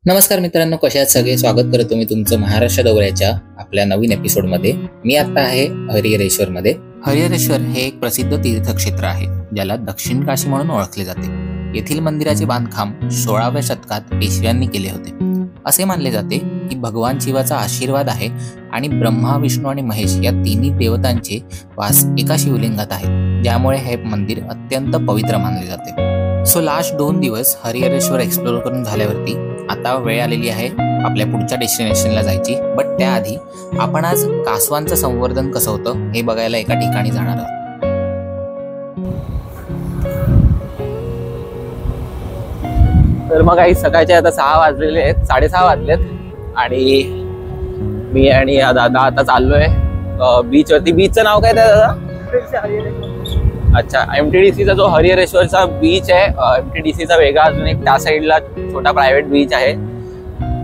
नमस्कार मित्रांनो, कशा आहात सगळे? स्वागत करतो मी तुमचं महाराष्ट्र दौऱ्याच्या आपल्या नवीन एपिसोडमध्ये. मी आता आहे हरिहरेश्वरमध्ये. हरिहरेश्वर हे एक प्रसिद्ध तीर्थक्षेत्र आहे, ज्याला दक्षिण काशी म्हणून ओळखले जाते. येथील मंदिराचे बांधकाम 16व्या शतकात पेशव्यांनी केले होते. असे मानले जाते की भगवान शिवाचा आशीर्वाद आहे आणि ब्रह्मा, विष्णू आणि महेश या तिन्ही देवतांचे वास एका शिवलिंगात आहे, ज्यामुळे हे मंदिर अत्यंत पवित्र मानले जाते. सो लास्ट 2 दिवस हरिहरेश्वर एक्सप्लोर करून झाल्यावरती आता वेळ आलेली आहे आपल्या पुढच्या डेस्टिनेशनला जायची. बट त्याआधी आपण आज कासवांचं संवर्धन कसं होतं हे बघायला एका ठिकाणी जाणार आहोत. तर मग काही सकाळचे आता 6 वाजलेले आहेत, 6:30 वाजलेत आणि मी आणि दादा आता चाललोय बीच वरती. बीचचं नाव काय दादा? अच्छा, MTDCचा जो हरिहरेश्वरचा बीच आहे, MTDCचा वेगळा अजून एक त्या साईडला छोटा प्रायव्हेट बीच आहे.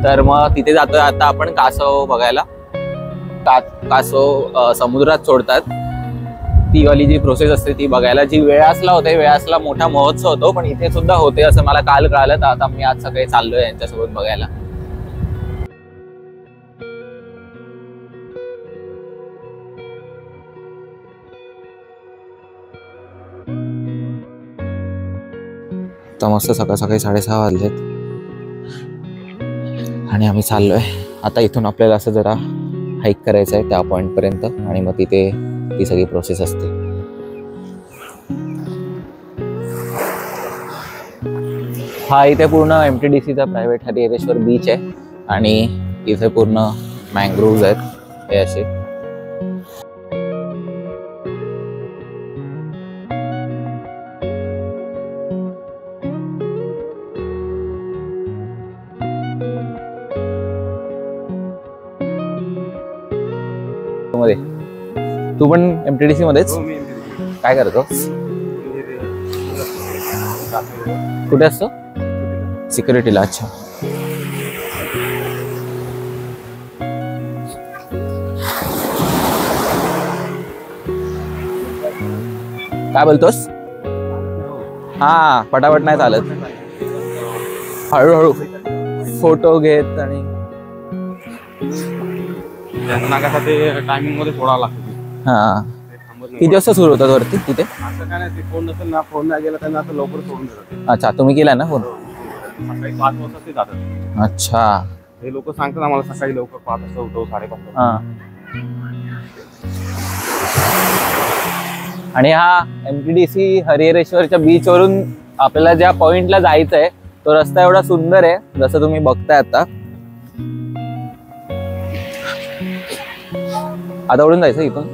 तर मग तिथे जातोय आता आपण कासव बघायला. कासव समुद्रात सोडतात, ती वाली जी प्रोसेस असते ती बघायला. जी वेळासला होते, वेळासला मोठा महोत्सव होतो, पण इथे सुद्धा होते असं मला काल कळालं. तर आता मी आज सकाळी चाललोय यांच्यासोबत बघायला. तर मस्त सकाळ सकाळी 6:30 वाजलेत आणि आम्ही चाललोय आता. इथून आपल्याला असं जरा हाईक करायचं आहे त्या पॉइंट पर्यंत आणि मग तिथे ती सगळी प्रोसेस असते. हा इथे पूर्ण MTDCचा प्रायव्हेट हरिहरेश्वर बीच आहे आणि इथे पूर्ण मँग्रोव्ज आहेत हे असे. मध्ये तू पण MTDC मध्येच काय करतो? कुठे असतो? सिक्युरिटीला. अच्छा, काय बोलतोस? हा, पटापट नाही चालत, हळूहळू फोटो घेत आणि टायमिंग मध्ये सोडावं लागतं. हा, किती वाजता सुरू होतात वरती तिथे? असं काय नाही, फोन नसेल ना, फोन नाही गेला त्यांना आता लवकर सोडून देतात. अच्छा, तुम्ही केला ना फोन? सकाळी 5 वाजता ते जातात. अच्छा, हे लोक सांगतात आम्हाला सकाळी लवकर 5 वाजता उठव, 5:30. हा, आणि हा MTDC हरिहरेश्वरच्या बीच वरून आपल्याला ज्या पॉइंटला जायचं आहे तो रस्ता एवढा सुंदर आहे जसं तुम्ही बघताय आता. आता उडून जायचं इथून.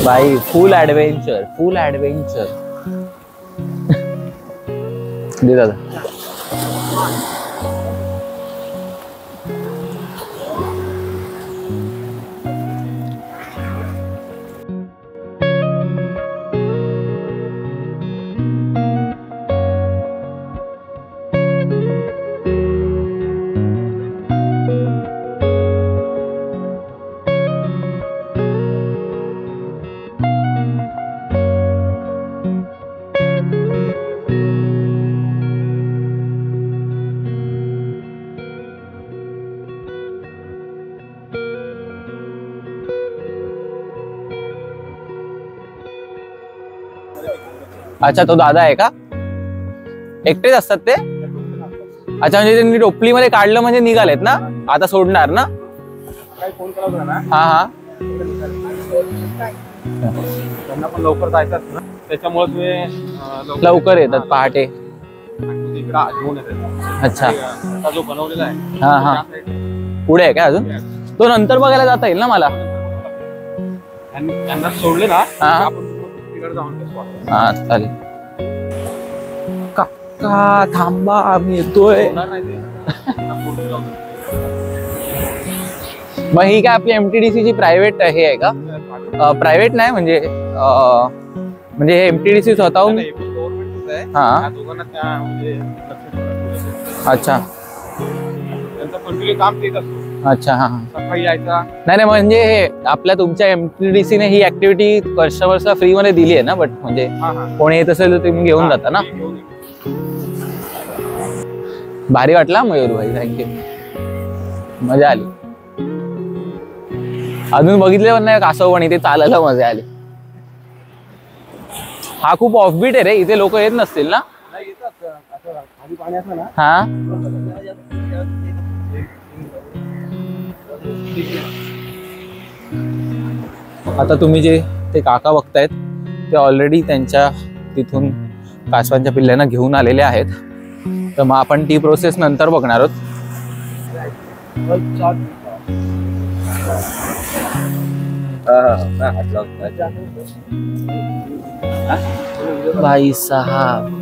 बाई, फुल ऍडव्हेंचर, फुल ऍडव्हेंचर. दे दादा. अच्छा, तो दादा आहे का? एकटेच असतात ते? अच्छा, म्हणजे त्यांनी टोपलीमध्ये काढलं म्हणजे निघालेत ना, आता सोडणार ना? हा हा, त्यांना पण लवकर जायचं ना, त्याच्यामुळे लवकर येतात पहाटे. अच्छा, जो बनवलेला आहे हा हा, पुढे आहे का अजून? तो नंतर बघायला जाता येईल ना मला? त्यांना सोडले ना. हा हा, चालेल. काका थांबा, आम्ही येतोय. मग ही काय आपली MTDCची प्रायव्हेट हे आहे का? प्रायव्हेट नाही म्हणजे हे MTDC स्वतःहून. हा, अच्छा, काम. अच्छा हा. सकाळी यायचा. नाही नाही म्हणजे हे आपल्या तुमच्या MTDC ने ही ऍक्टिव्हिटी कस्टमर्सला फ्री मध्ये दिली आहे ना, बट म्हणजे कोणी येत असेल तर तुम्ही घेऊन जाता ना. भारी वाटला मयूर भाई, थँक्यू. मजा आली. अजून बघितले पण नाही कासव, पण इथे चालायला मजा आली. हा खूप ऑफबीट आहे रे, इथे लोक येत नसतील ना. हा आता तुम्ही जे ते काका बघतायत ते ऑलरेडी त्यांच्या तिथून कासवांच्या पिल्ल्यांना घेऊन आलेले आहेत. तर मग आपण ती प्रोसेस नंतर बघणार आहोत. भाई साहब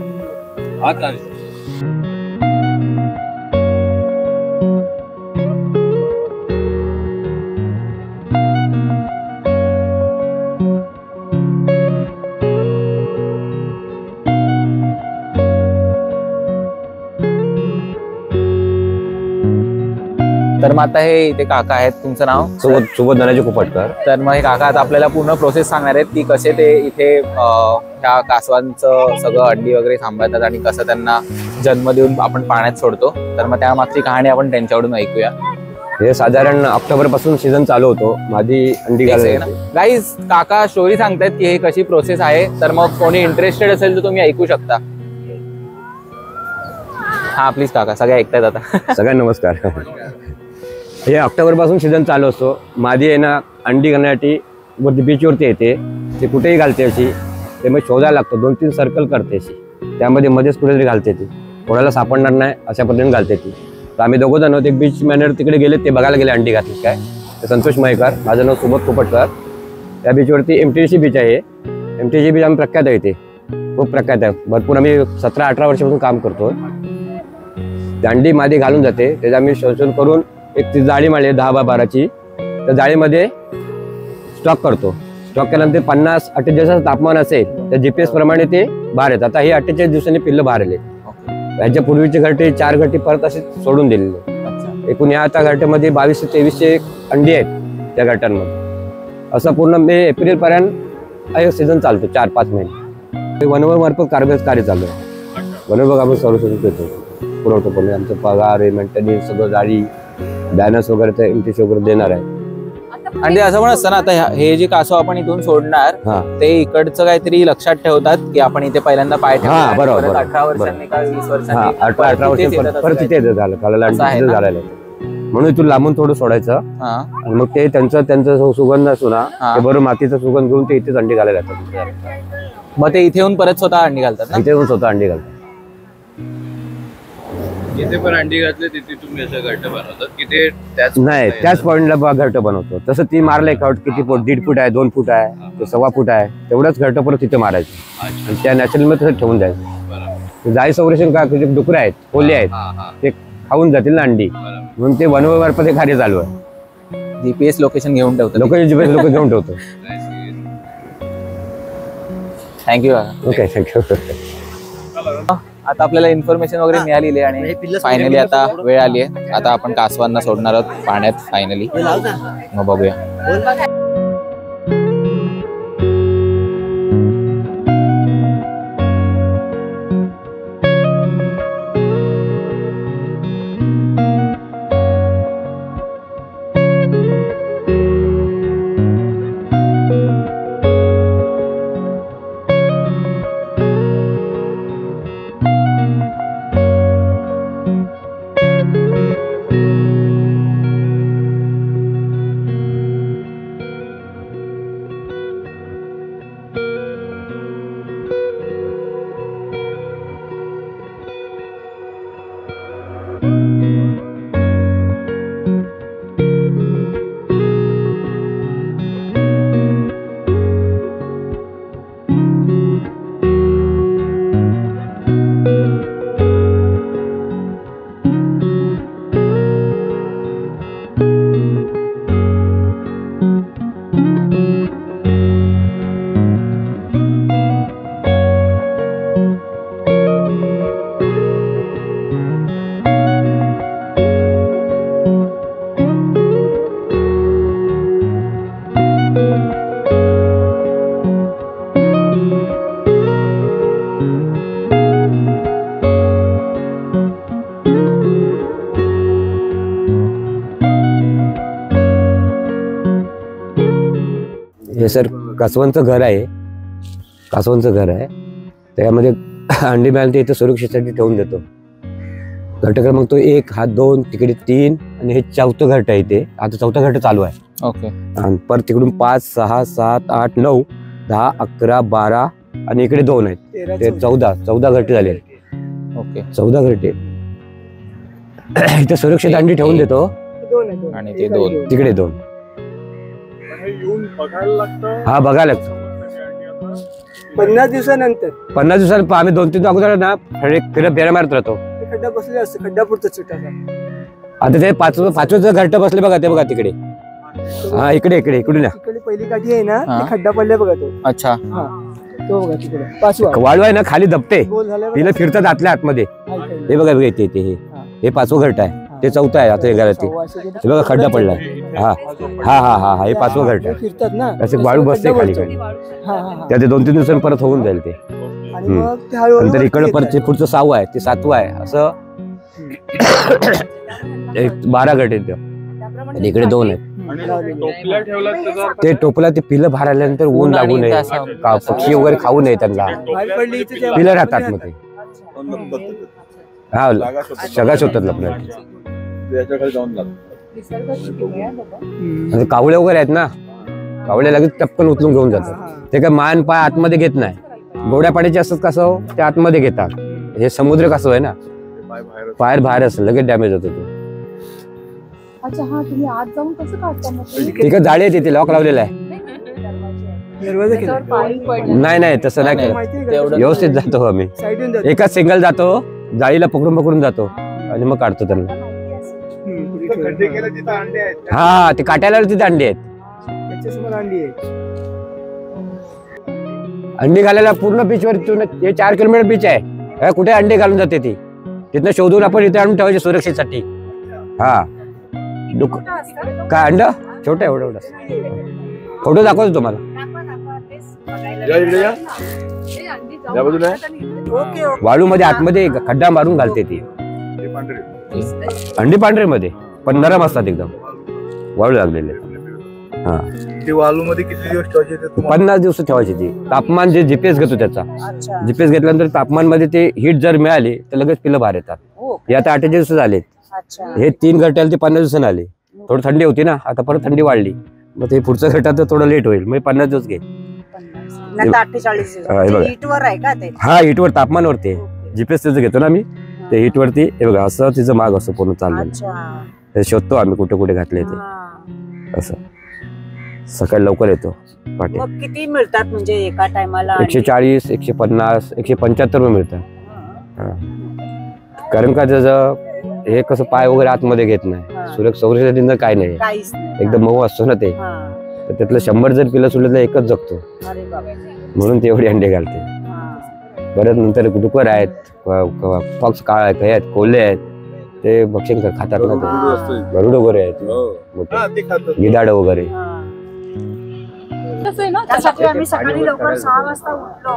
तर मग आता हे इथे काका आहेत. तुमचं नाव? सुबोध धनाजी कुपटकर. तर मग हे काका आता आपल्याला पूर्ण प्रोसेस सांगणार आहेत की कसे ते इथे ह्या कासवांचं सगळं अंडी वगैरे सांभाळतात आणि कसं त्यांना जन्म देऊन आपण पाण्यात सोडतो. तर मग त्यामागची कहाणी आपण त्यांच्याकडून ऐकूया. हे साधारण ऑक्टोबर पासून सीझन चालू होतो. माझी अंडी गाईज काका स्टोरी सांगतायत की हे कशी प्रोसेस आहे. तर मग कोणी इंटरेस्टेड असेल तर तुम्ही ऐकू शकता. हा प्लीज काका, सगळे ऐकतायत आता. सगळ्यांना नमस्कार. हे ऑक्टोबर पासून सीझन चालू असतो. मादी आहे ना अंडी घालण्यासाठी वरती बीचवरती येते. ते कुठेही घालते अशी. ते मग शोधायला लागतो. 2-3 सर्कल करते अशी. त्यामध्ये मध्येच कुठेतरी घालते ती. कोणाला सापडणार नाही अशा पद्धतीने घालते ती. तर आम्ही दोघं जण एक बीच मॅनर तिकडे गेले, ते बघायला गेले अंडी घातली काय. ते संतोष मयेकर, माझं नाव सुबोध कुपटकर. त्या बीचवरती MTDC बीच आहे. MTDC बीच आम्ही प्रख्यात आहे. ते खूप प्रख्यात आहे. भरपूर आम्ही 17-18 वर्षापासून काम करतो. ती अंडी मादी घालून जाते. त्याचं आम्ही शोषण करून एक ती जाळी मारली 10x12ची. त्या जाळीमध्ये स्टॉक करतो. स्टॉक केल्यानंतर 50-48 दिवसाचं तापमान असेल तर GPS प्रमाणे ते बाहेर येतात. आता हे 48 दिवसांनी पिल्लं बाहेर आले. ह्याच्या पूर्वीचे घरटे 4 घरटे परत असे सोडून दिलेले. एकूण या आता घरट्यामध्ये 2200 ते 2300 अंडी आहेत त्या घरट्यांमध्ये. असं पूर्ण मे एप्रिल पर्यंत एक सीझन चालतो, 4-5 महिने. वनविभागामार्फत कार्य चालू आहे. वनविभाग आपण सर्व देतो, पुरवठो पण आमचं पगार, मेंटेनन्स सगळं, जाळी, बॅनर्स वगैरे ते MTDC वगैरे देणार आहे. आणि ते असं पण असतं ना, आता हे जे कासव आपण इथून सोडणार ते इकडचं काहीतरी लक्षात ठेवतात की आपण इथे पहिल्यांदा पाय ठेवणार. बरोबर. 18 वर्षांनी का 20 वर्षांनी 18 वर्ष परत तिथे झालेलं. म्हणून इथून लांबून थोडं सोडायचं. आणि मग ते त्यांचं सुगंध असतो ना, ते बरोबर मातीचा सुगंध घेऊन ते इथेच अंडी घालायला जातात. मग ते इथे येऊन परत स्वतः अंडी घालतात ना? इथे येऊन स्वतः अंडी घालतात. जिथे पण अंडी घातले तिथे तुम्ही असं घरटं बनवतात की ते नाही त्याच पॉईंटला घरटं बनवतो. तसं ती मारलंय का किती फूट, 1.5 फूट आहे, 2 फूट आहे, ते 1.25 फूट आहे, तेवढंच घरटं परत तिथे मारायचं आणि त्या नॅचरल मध्ये तसं ठेवून द्यायचं. जाळी संरक्षण का डुकरं आहेत, कोल्हे आहेत, ते खाऊन जातील ना अंडी, म्हणून ते वनविभागामार्फत कार्य चालू आहे. GPS लोकेशन घेऊन ठेवतो. GPS लोक घेऊन ठेवतो. थँक्यू. Okay, thank you. आता आपल्याला इन्फॉर्मेशन वगैरे मिळालेली आहे आणि फायनली आता वेळ आली आहे. आता आपण कासवांना सोडणार आहोत पाण्यात फायनली. मग बघूया. हे सर कासवांचं घर आहे, कासवांचं घर आहे. त्यामध्ये अंडी मिळाली ते इथं सुरक्षेसाठी ठेवून देतो. घरट क्रमांक तो 1, हा 2, तिकडे 3 आणि हे 4थं घरट आहे इथे. आता 4थं घरट चालू आहे. ओके. आणि परत तिकडून 5, 6, 7, 8, 9, 10, 11, 12 आणि इकडे 2 आहेत. ते 14 घरटे झाले. ओके. 14 घरटे इथे सुरक्षित अंडी ठेवून देतो. आणि ते 2 तिकडे 2. हा बघायला लागतं. 50 दिवसानंतर 50 दिवसांनी आम्ही 2-3 अगोदर ना फेऱ्या मारत राहतो. खड्डा बसले असते, खड्डा पुरतं छोटासा. आता ते 5वं घरट बसले बघा, ते बघा तिकडे. हा इकडे इकडून तिकडे पहिली काठी आहे ना, हा. ती खड्डा पडले बघा तो. अच्छा. हा तो बघा तिकडे 5वा वाळू आहे ना खाली दबते, गोल झाला तिला फिरतात आतल्या आतमध्ये. हे बघा इथे हे 5वं घरट आहे. ते 4थं आहे. आता हे घरात हे बघा खड्डा पडलाय. हा हा हा हा हे 5वं घरट आहे. फिरतात ना असे वाळू बसते खाली खाली. त्या ते 2-3 दिवसांनी परत होऊन जाईल ते. आणि मग ते हळूहळू नंतर इकडे वरती परत पुढचं 6वं आहे, ते 7वं आहे. असं 12 घरटे आहेत. आणि इकडे 2 आहेत. टोपल्या ठेवलात त्याचा ते टोपला ते पिलं बाहेर आल्यानंतर ऊन लागू नये, का पक्षी वगैरे खाऊ नये त्यांना. बाहेर पडली इथे ते पिलं राहतात मग ते. हा सगळ्या शोधतात आपल्याला. याच्याकडे जाऊन लागतो. आणि कावळे वगैरे आहेत ना, कावळे लगेच टपकन उचलून घेऊन जातात. ते काय मान पाय आतमध्ये घेत नाही. गोड्या पाण्याचे असतात कासव, ते आतमध्ये घेतात. हे समुद्र कासव आहे ना, पाय बाहेर असतं, लगेच डॅमेज होतो तो. अच्छा हा, तुम्ही आत जाऊन कसं काढता मग ते? ठीक आहे, जाळी आहे तिथे, लॉक लावलेला आहे. दरवाजा केला. त्याच्यावर पाणी पडलं. नाही तसं नाही करत. माहिती आहे तेवढं का? व्यवस्थित जातो आम्ही. साईडून जातो. एकाच सिंगल जातो, जाळीला पकडून जातो आणि मग काढतो त्यांना. खड्डे केले तिथं अंडे आहेत. हा ते काट्याला तिथे अंडी आहेत. त्याच्यासमोर अंडी आहे. अंडी घालायला पूर्ण बीचवर हे 4 किलोमीटर बीच आहे. हे कुठे अंडी घालून जाते ती, तिथनं शोधून आपण इथे आणून ठेवायचे सुरक्षेसाठी. हा काय अंड छोटं एवढं. फोटो दाखवतो तुम्हाला. या इकडे या. या बाजूला या. वाळू मध्ये आतमध्ये खड्डा मारून घालते ती हे पांढरे. अंडी पांढरेमध्ये, पण नरम असतात एकदम, वाळू लागलेले. हा ते वाळू मध्ये किती दिवस ठेवायचे ते तुम्हाला? 50 दिवस ठेवायची ती. तापमान जे जीपीएस घेतो त्याचा, जीपीएस घेतल्यानंतर तापमान मध्ये ते हीट जर मिळाली तर लगेच पिलं बाहेर येतात. हे आता 48 दिवस झालेत. हे 3 घरटे आले ते 50 दिवसांनी आले. थोडी थंडी होती ना, आता परत थंडी वाढली, मग ते पुढचं घरटात थोडं लेट होईल. मग 50 दिवस घे. 48 हा, हे बघा. हीटवर आहे का ते? हा हीटवर, तापमानवरती जीपीएस त्याचं घेतो ना आम्ही, ते हीटवरती. हे बघा असं तिचं माग असं पूर्ण चाललेलं. अच्छा. हे शोधतो आम्ही कुठे कुठे घातले ते. हा. असं सकाळी लवकर येतो पाठी. मग किती मिळतात म्हणजे एका टायमाला? 140, 150, 175 रुपये मिळतात. हा. कारण का त्याचं हे कसं पाय वगैरे आतमध्ये घेत नाही, हा. सुरक्षेसाठी काय नाही, काहीच नाही. एकदम मऊ असतो ना ते. हा. तर त्यातलं 100 जर पिलं सुटलं तर एकच जगतो, अरे बापरे. म्हणून ते एवढे अंडे घालते. हा. परत नंतर डुकर आहेत, फॉक्स काळ आहेत, हे आहेत, कोल्हे आहेत, ते भक्षण खातात ना ते. गरुड वगैरे आहेत मोठे, हा, ते खातात. गिधाड वगैरे. हा. कसं आहे ना, त्यासाठी आम्ही सकाळी लवकर 6 वाजता उठलो,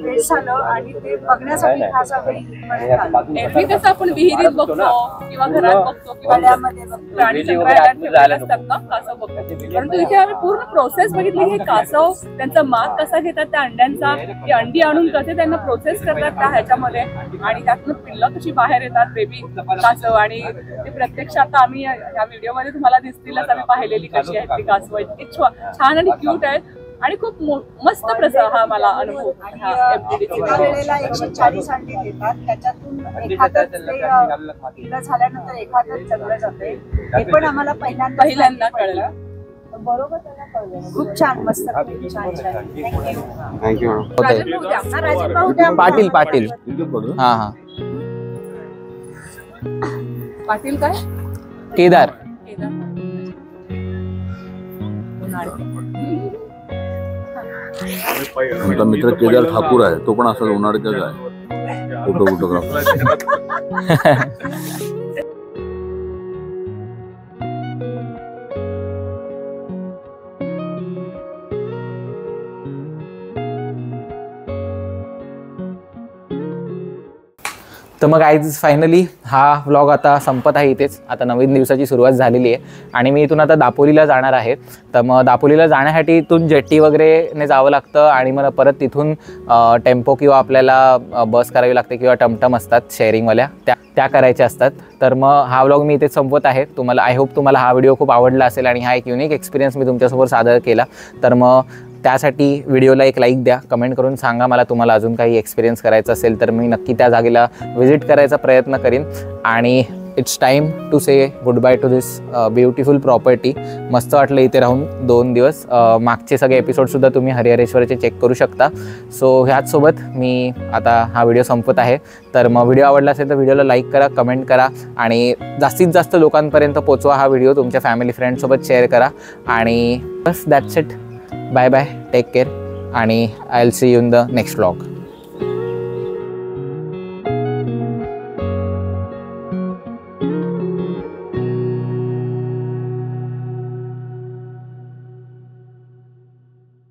फ्रेश झालो आणि ते बघण्यासाठी खास आम्ही इथपर्यंत आलो. एरवी कसं आपण विहिरीत बघतो किंवा घरात बघतो किंवा गड्यामध्ये बघतो. प्राणी संग्रहालयात ठेवलेले असतात ना कासव बघतो, परंतु इथे आम्ही पूर्ण प्रोसेस बघितली. हे कासव त्यांचा माग कसा घेतात त्या अंड्यांचा, ती अंडी आणून कसे त्यांना प्रोसेस करतात त्या ह्याच्यामध्ये, आणि त्यातून पिल्लं कशी बाहेर येतात, बेबी कासव. आणि ते प्रत्यक्ष आता आम्ही या व्हिडिओमध्ये तुम्हाला दिसतीलच, आम्ही पाहिलेली कशी आहेत ती कासव. इतकी छान आणि क्यूट आहेत आणि खूप मस्त हा मला अनुभव हा FDD एका वेळेला 140 अंडी देतात, त्याच्यातून एखादं पिल्लं झाल्यानंतर एखादं जगलं जाते. हे पण आम्हाला पहिल्यांदा कळलं. बरोबर त्याला कळलं. खूप छान, मस्त, खूप छान. Thank you madam. राजन भाऊ द्या. पाटील पाटील. हा हा. पाटील काय? केदार. आमचा मित्र केदार ठाकूर आहे, तो पण असा उन्हाळ्याचाच आहे, फोटोग्राफर. तर मग आज फायनली हा व्लॉग आता संपत आहे इथेच. आता नवीन दिवसाची सुरुवात झालेली आहे आणि मी इथून आता दापोलीला जाणार आहे. तर मग दापोलीला जाण्यासाठी इथून जेट्टी वगैरेने जावं लागतं आणि मला परत तिथून टेम्पो किंवा आपल्याला बस करावी लागते किंवा टमटम असतात शेअरिंगवाल्या त्या करायच्या असतात. तर मग हा व्लॉग मी इथेच संपवत आहे. आय होप तुम्हाला हा व्हिडिओ खूप आवडला असेल आणि हा एक युनिक एक्सपिरियन्स मी तुमच्यासमोर सादर केला. तर मग त्यासाठी व्हिडिओला एक लाईक द्या, कमेंट करून सांगा मला तुम्हाला अजून काही एक्सपिरियन्स करायचं असेल तर मी नक्की त्या जागेला व्हिजिट करायचा प्रयत्न करीन. आणि it's time to say good bye to this beautiful property. मस्त वाटलं इथे राहून 2 दिवस. मागचे सगळे एपिसोडसुद्धा तुम्ही हरिहरेश्वरचे चेक करू शकता. सो ह्याचसोबत मी आता हा व्हिडिओ संपत आहे. तर मग व्हिडिओ आवडला असेल तर व्हिडिओला लाईक करा, कमेंट करा आणि जास्तीत जास्त लोकांपर्यंत पोचवा हा व्हिडिओ. तुमच्या फॅमिली फ्रेंड्ससोबत शेअर करा आणि बस that's it. Bye bye, take care आणि I will see you in the next vlog.